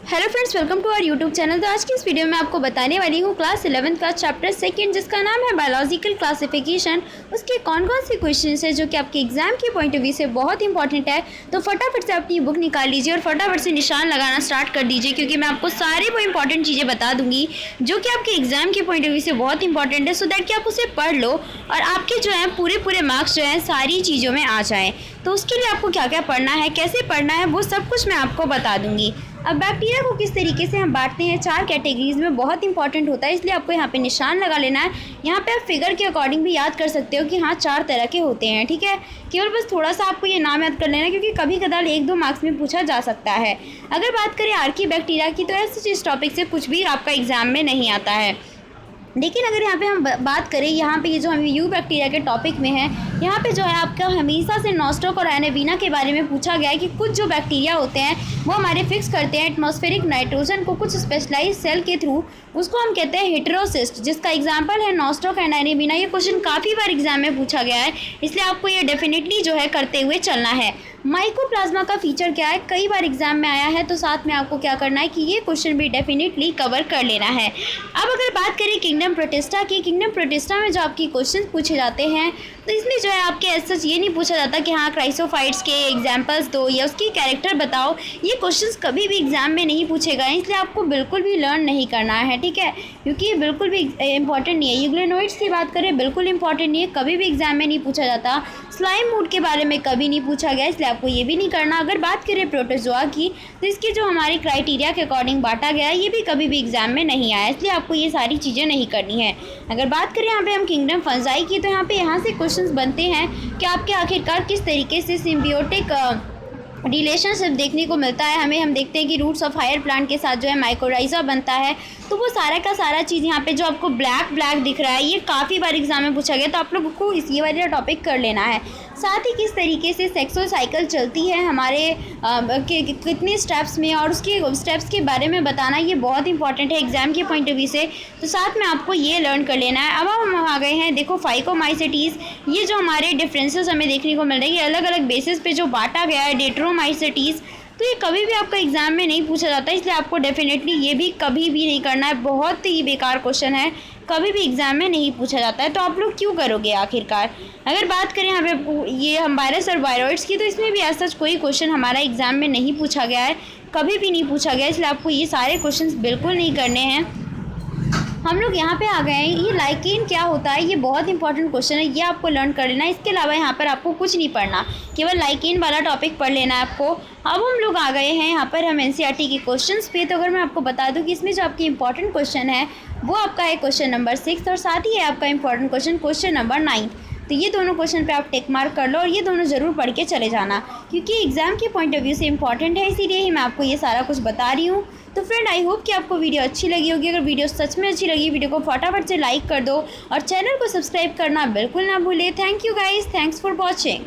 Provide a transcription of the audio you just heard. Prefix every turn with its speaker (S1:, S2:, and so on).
S1: Hello friends, welcome to our YouTube channel. तो आज की इस वीडियो में आपको बताने वाली हूँ क्लास 11th का चैप्टर 2 जिसका नाम है बायोलॉजिकल क्लासिफिकेशन। उसके कौन कौन से क्वेश्चंस हैं जो कि आपके एग्जाम के पॉइंट ऑफ व्यू से बहुत इंपॉर्टेंट है। तो फटाफट से अपनी बुक निकाल लीजिए और फटाफट से निशान लगाना स्टार्ट कर दीजिए, क्योंकि मैं आपको सारी वो इंपॉर्टेंट चीज़ें बता दूंगी जो कि आपके एग्जाम के पॉइंट ऑफ व्यू से बहुत इंपॉर्टेंट है, सो दैट कि आप उसे पढ़ लो और आपके जो है पूरे मार्क्स जो हैं सारी चीज़ों में आ जाएँ। तो उसके लिए आपको क्या क्या पढ़ना है, कैसे पढ़ना है, वो सब कुछ मैं आपको बता दूंगी। अब बैक्टीरिया को किस तरीके से हम बांटते हैं 4 कैटेगरीज में, बहुत इंपॉर्टेंट होता है, इसलिए आपको यहाँ पे निशान लगा लेना है। यहाँ पे आप फिगर के अकॉर्डिंग भी याद कर सकते हो कि हाँ 4 तरह के होते हैं, ठीक है। केवल बस थोड़ा सा आपको ये नाम याद कर लेना है, क्योंकि कभी कदार 1-2 मार्क्स में पूछा जा सकता है। अगर बात करें आर्की बैक्टीरिया की, तो ऐसे इस टॉपिक से कुछ भी आपका एग्जाम में नहीं आता है। लेकिन अगर यहाँ पे हम बात करें, यहाँ पे ये जो हम यू बैक्टीरिया के टॉपिक में है, यहाँ पे जो है आपका हमेशा से नॉस्टॉक और एनाबीना के बारे में पूछा गया है कि कुछ जो बैक्टीरिया होते हैं वो हमारे फिक्स करते हैं एटमॉस्फेरिक नाइट्रोजन को कुछ स्पेशलाइज सेल के थ्रू, उसको हम कहते हैं हेटेरोसिस्ट, जिसका एग्जाम्पल है नॉस्टॉक एंड एनाबीना। ये क्वेश्चन काफ़ी बार एग्जाम में पूछा गया है, इसलिए आपको ये डेफिनेटली जो है करते हुए चलना है। माइकोप्लाज्मा का फीचर क्या है, कई बार एग्जाम में आया है, तो साथ में आपको क्या करना है कि ये क्वेश्चन भी डेफिनेटली कवर कर लेना है। अब अगर बात करें किंगडम प्रोटिस्टा की, किंगडम प्रोटिस्टा में जो आपकी क्वेश्चन पूछे जाते हैं, तो इसमें जो है आपके ऐसा ये नहीं पूछा जाता कि हाँ क्राइसोफाइट्स के एग्जाम्पल्स दो या उसकी कैरेक्टर बताओ। ये क्वेश्चंस कभी भी एग्जाम में नहीं पूछे गए, इसलिए आपको बिल्कुल भी लर्न नहीं करना है, ठीक है, क्योंकि ये बिल्कुल भी इंपॉर्टेंट नहीं है। यूग्लेनोइड्स की बात करें, बिल्कुल इंपॉर्टेंट नहीं है, कभी भी एग्जाम में नहीं पूछा जाता। स्लाइम मूड के बारे में कभी नहीं पूछा गया, इसलिए आपको ये भी नहीं करना। अगर बात करें प्रोटोजोआ की, तो इसकी जो हमारी क्राइटेरिया के अकॉर्डिंग बांटा गया है, ये भी कभी भी एग्जाम में नहीं आया, इसलिए आपको ये सारी चीज़ें नहीं करनी है। अगर बात करें यहाँ पे हम किंगडम फंजाई की, तो यहाँ से क्वेश्चंस बनते हैं कि आपके आखिरकार किस तरीके से सिम्बियोटिक रिलेशनशिप देखने को मिलता है हमें। हम देखते हैं कि रूट्स ऑफ हायर प्लांट के साथ जो है माइकोराइजा बनता है, तो वो सारा का सारा चीज़ यहाँ पे जो आपको ब्लैक दिख रहा है, ये काफ़ी बार एग्जाम में पूछा गया, तो आप लोगों को ये वाला टॉपिक कर लेना है। साथ ही किस तरीके से सेक्सुअल साइकिल चलती है हमारे कितने स्टेप्स में, और उसके स्टेप्स के बारे में बताना, ये बहुत इंपॉर्टेंट है एग्जाम के पॉइंट ऑफ व्यू से, तो साथ में आपको ये लर्न कर लेना है। अब हम आ गए हैं, देखो फाइकोमाइसेटीज, ये जो हमारे डिफरेंसेस हमें देखने को मिल रही है, अलग अलग बेसिस पे जो बांटा गया है डेट्रोमाइसेटीज, तो ये कभी भी आपका एग्जाम में नहीं पूछा जाता, इसलिए आपको डेफिनेटली ये भी कभी भी नहीं करना है। बहुत ही बेकार क्वेश्चन है, कभी भी एग्जाम में नहीं पूछा जाता है, तो आप लोग क्यों करोगे आखिरकार। अगर बात करें यहाँ पे ये हम वायरस और वायरॉइड्स की, तो इसमें भी ऐसा कोई क्वेश्चन हमारा एग्जाम में नहीं पूछा गया है, कभी भी नहीं पूछा गया, इसलिए आपको ये सारे क्वेश्चन बिल्कुल नहीं करने हैं। हम लोग यहाँ पे आ गए हैं, ये लाइकेन क्या होता है, ये बहुत इंपॉर्टेंट क्वेश्चन है, ये आपको लर्न कर लेना है। इसके अलावा यहाँ पर आपको कुछ नहीं पढ़ना, केवल लाइकेन वाला टॉपिक पढ़ लेना है आपको। अब हम लोग आ गए हैं यहाँ पर हम एनसीईआरटी के क्वेश्चंस पे, तो अगर मैं आपको बता दूँ कि इसमें जो आपकी इंपॉर्टेंट क्वेश्चन है वो आपका है क्वेश्चन नंबर 6, और साथ ही है आपका इंपॉर्टेंट क्वेश्चन नंबर 9। तो ये दोनों क्वेश्चन पे आप टिक मार्क कर लो, और ये दोनों ज़रूर पढ़ के चले जाना, क्योंकि एग्जाम के पॉइंट ऑफ व्यू से इंपॉर्टेंट है, इसीलिए ही मैं आपको ये सारा कुछ बता रही हूँ। तो फ्रेंड, आई होप कि आपको वीडियो अच्छी लगी होगी। अगर वीडियो सच में अच्छी लगी, वीडियो को फटाफट से लाइक कर दो और चैनल को सब्सक्राइब करना बिल्कुल ना भूलें। Thank you guys, thanks for watching.